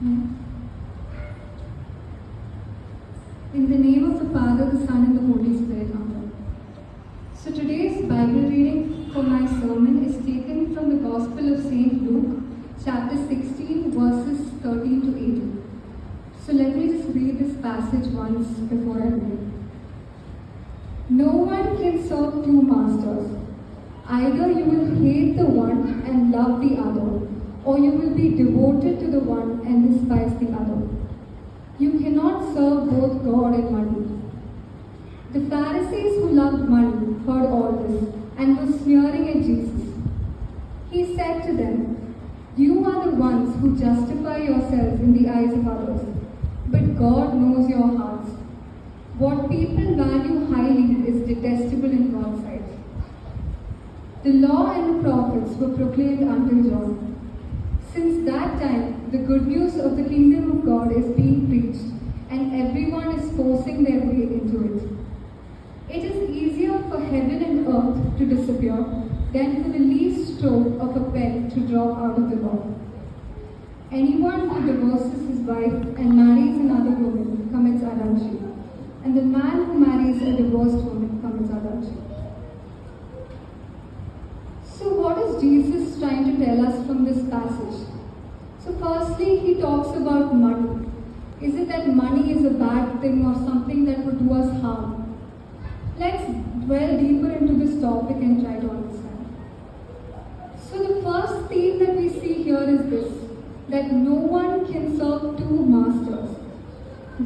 In the name of the Father, the Son, and the Holy Spirit. Amen. So today's Bible reading for my sermon is taken from the Gospel of St. Luke, chapter 16, verses 13 to 18. So let me just read this passage once before I begin. No one can serve two masters. Either you will hate the one and love the other, or you will be devoted to the one and despise the other. You cannot serve both God and money. The Pharisees who loved money heard all this and were sneering at Jesus. He said to them, "You are the ones who justify yourselves in the eyes of others, but God knows your hearts. What people value highly is detestable in God's sight." The law and the prophets were proclaimed until John. Since that time, the good news of the kingdom of God is being preached, and everyone is forcing their way into it. It is easier for heaven and earth to disappear than for the least stroke of a pen to drop out of the law. Anyone who divorces his wife and marries another woman commits adultery, and the man who marries a divorced woman commits adultery. So what is Jesus trying to tell us from this passage? So firstly, he talks about money. Is it that money is a bad thing or something that would do us harm? Let's dwell deeper into this topic and try to understand. So the first theme that we see here is this, that no one can serve two masters.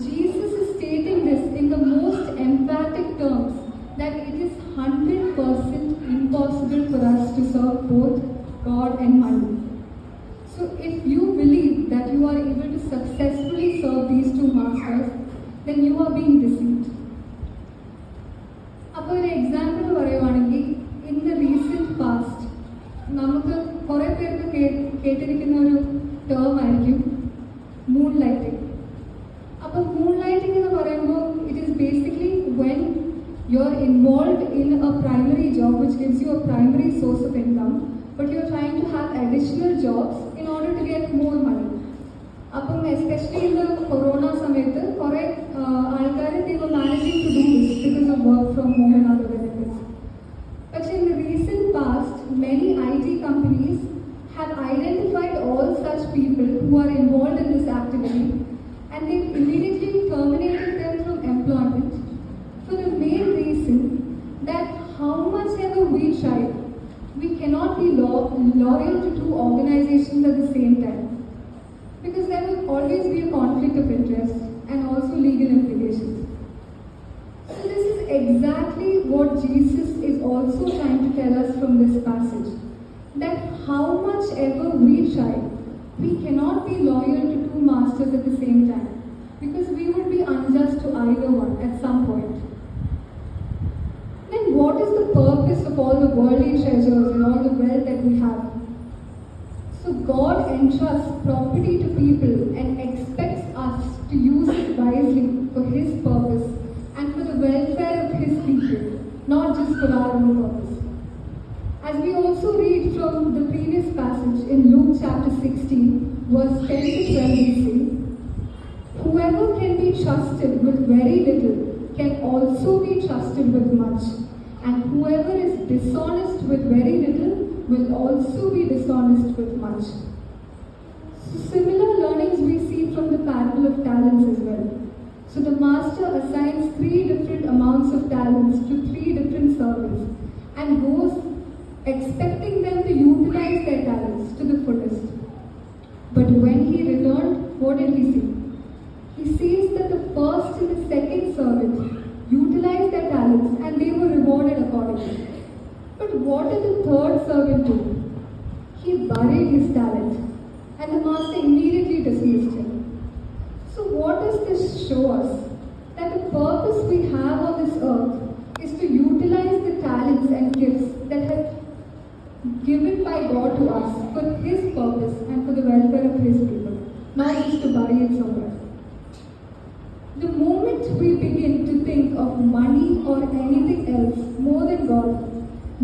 Jesus is stating this in the most emphatic terms, that it is 100% impossible for us to serve both God and money. So if you believe that you are able to successfully serve these two masters, then you are being deceived. അപ്പോൾ ഒരു example പറയുവാണെങ്കിൽ, in the recent past നമുക്ക് കുറേ പേർക്ക് കേട്ടിരിക്കുന്ന ഒരു term ആയിരിക്കും moon lighting. അപ്പോൾ moon lighting എന്ന് പറയുമ്പോൾ it is basically when you're involved in a primary job which gives you a primary source of income, but you're trying to have additional jobs in order to get more money. അപ്പം especially in the corona സമയത്ത് കുറേ ആൾക്കാർ they were managing to do this because of work from home and other benefits. പക്ഷേ in the recent past, many IT companies have identified all such people who are involved in this activity, and they've immediately terminated them from employment for the main reason that how much ever we try, we cannot be loyal to two organizations at the same time, because there will always be a conflict of interest and also legal implications. So this is exactly what Jesus is also trying to tell us from this passage, that how much ever we try, we cannot be loyal to two masters at the same time, because we would be unjust to either one at some point. Then what is the purpose of all the worldly treasures and all the wealth that we have? So God entrusts property to people and expects us to use it wisely for His purpose and for the welfare of His people, not just for our own purpose. As we also read from the previous passage in Luke chapter 16, verse 10 to 12, we see, "Whoever can be trusted with very little can also be trusted with much, and whoever is dishonest with very little will also be dishonest with much." So similar learnings we see from the parable of talents as well. So the master assigns 3 different amounts of talents to 3 different servants and goes expecting them to utilize their talents to the fullest. But when he returned, what did he see? He sees that the first and the second servant utilized their talents and they were rewarded accordingly. But what did the third servant do? He buried his talent, and the master immediately dismissed him. So what does this show us? That the purpose we have on this earth is to utilize the talents and gifts that have given by God to us for His purpose and for the welfare of His people, not just to bury it somewhere. The moment we begin to think of money or anything else more than God,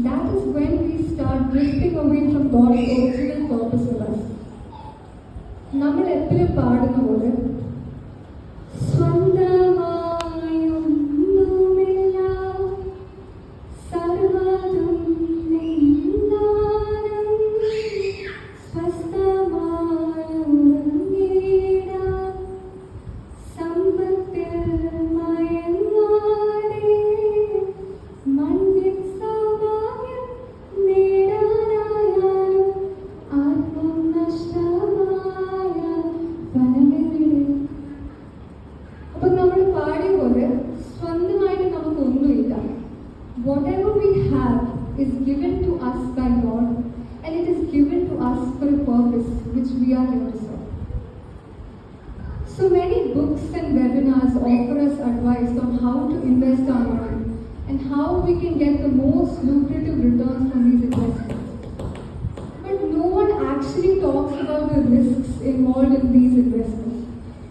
that is when we start drifting away from God's original purpose for us. നമ്മൾ എപ്പോഴും പാടുന്ന പോലെ സ്വന്തമായൊന്നുമില്ല സർവ്വതും നിന്നാനം സ്വസ്ഥമായുറങ്ങിടാം സമ്പത്തിൽ മയങ്ങാതെ മണ്ണിൽ സൗഭാഗ്യം നേടാനായാലും ആത്മം നഷ്ടമായ ഫലമെവിടെ. അപ്പം നമ്മൾ പാടിയ പോലെ സ്വന്തമായിട്ട് നമുക്കൊന്നുമില്ല. Whatever we have is given to us by God, and it is given to us for a purpose which we are here to serve. So many books and webinars offer us advice on how to invest our money and how we can get the most lucrative returns from these investments. But no one actually talks about the risks involved in these investments.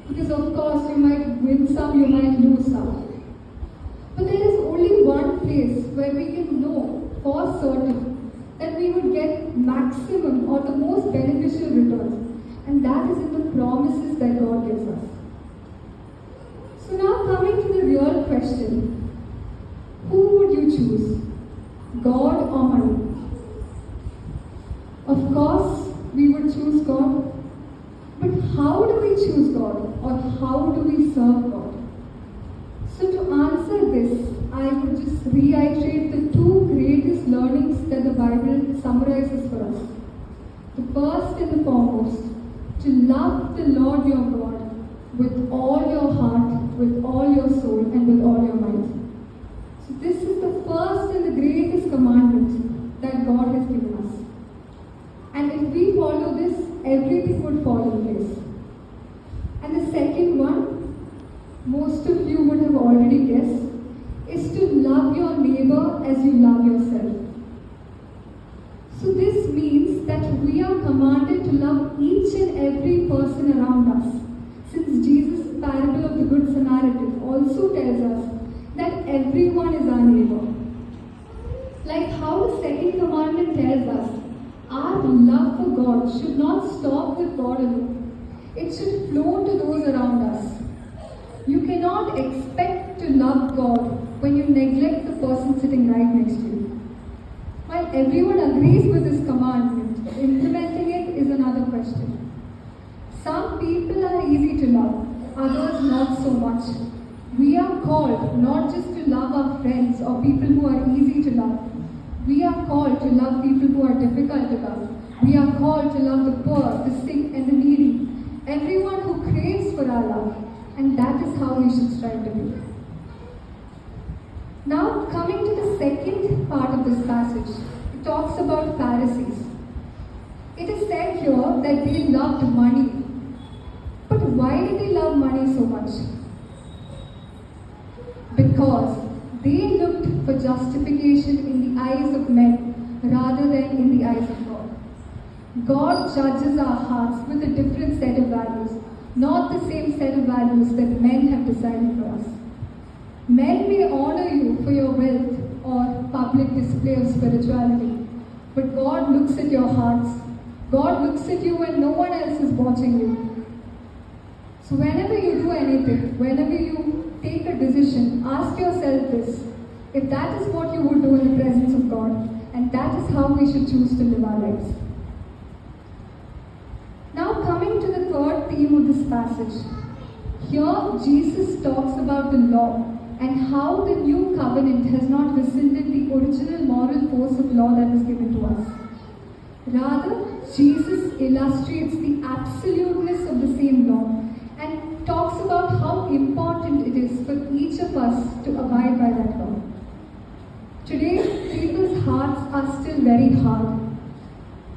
Because of course you might win some, you might lose some. But there is only one place where we can know for certain that we would get maximum or the most beneficial returns, and that is in the promises that God gives us. So now coming to the real question, who would you choose, God or money? Of course we would choose God, but how do we choose God, or how do we serve God? So to answer this, I would just reiterate the two greatest learnings that the Bible summarizes for us. The first and the foremost, to love the Lord your God with all your heart, with all your soul, and with all your mind. So this is the first and the greatest commandment that God has given us. And if we follow this, everything would fall in place. And the second one, most of you would have already guessed, is to love your neighbor as you love yourself. So this means that we are commanded to love each and every person around us, since Jesus' parable of the Good Samaritan also tells us that everyone is our neighbor. Like how the second commandment tells us, our love for God should not stop with God alone. It should flow to those around us. You cannot expect to love God when you neglect the person sitting right next to you. While everyone agrees with this commandment, implementing it is another question. Some people are easy to love, others not so much. We are called not just to love our friends or people who are easy to love. We are called to love people who are difficult to love. We are called to love the poor, the sick and the needy. Everyone who craves for our love. And that is how we should strive to be. Now, coming to the second part of this passage, it talks about Pharisees. It is said here that they loved money. But why did they love money so much? Because they looked for justification in the eyes of men rather than in the eyes of God. God judges our hearts with a different set of values, not the same set of values that men have decided for us. Men may honor you for your wealth or public display of spirituality, but God looks at your hearts. God looks at you when no one else is watching you. So whenever you do anything, whenever you take a decision, ask yourself this: if that is what you would do in the presence of God, and that is how we should choose to live our lives. Now coming to the third theme of this passage. Here Jesus talks about the law and how the new covenant has not rescinded the original moral force of law that was given to us. Rather, Jesus illustrates the absoluteness of the same law and talks about how important it is for each of us to abide by that law. Today, people's hearts are still very hard.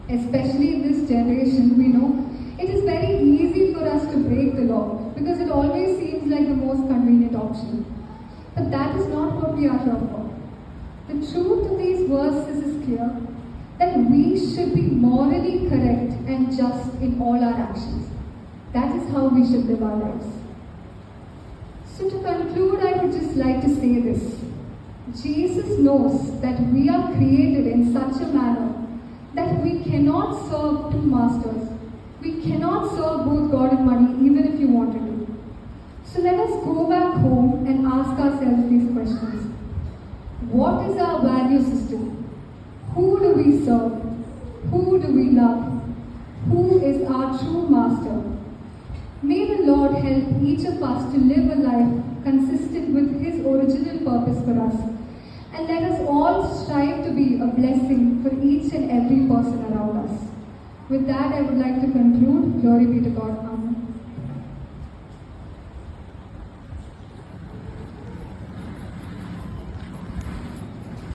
Especially in this generation, we know it is very easy for us to break the law because it always seems like the most convenient option. But that is not what we are here for. The truth of these verses is clear, that we should be morally correct and just in all our actions. That is how we should live our lives. So to conclude, I would just like to say this. Jesus knows that we are created in such a manner that we cannot serve two masters. We cannot serve both God and money even if you wanted to. So let us go back home and ask ourselves these questions. What is our value system? Who do we serve? Who do we love? Who is our true master? May the Lord help each of us to live a life consistent with His original purpose for us. And let us all strive to be a blessing for each and every person around us. With that, I would like to conclude. Glory be to God. Amen.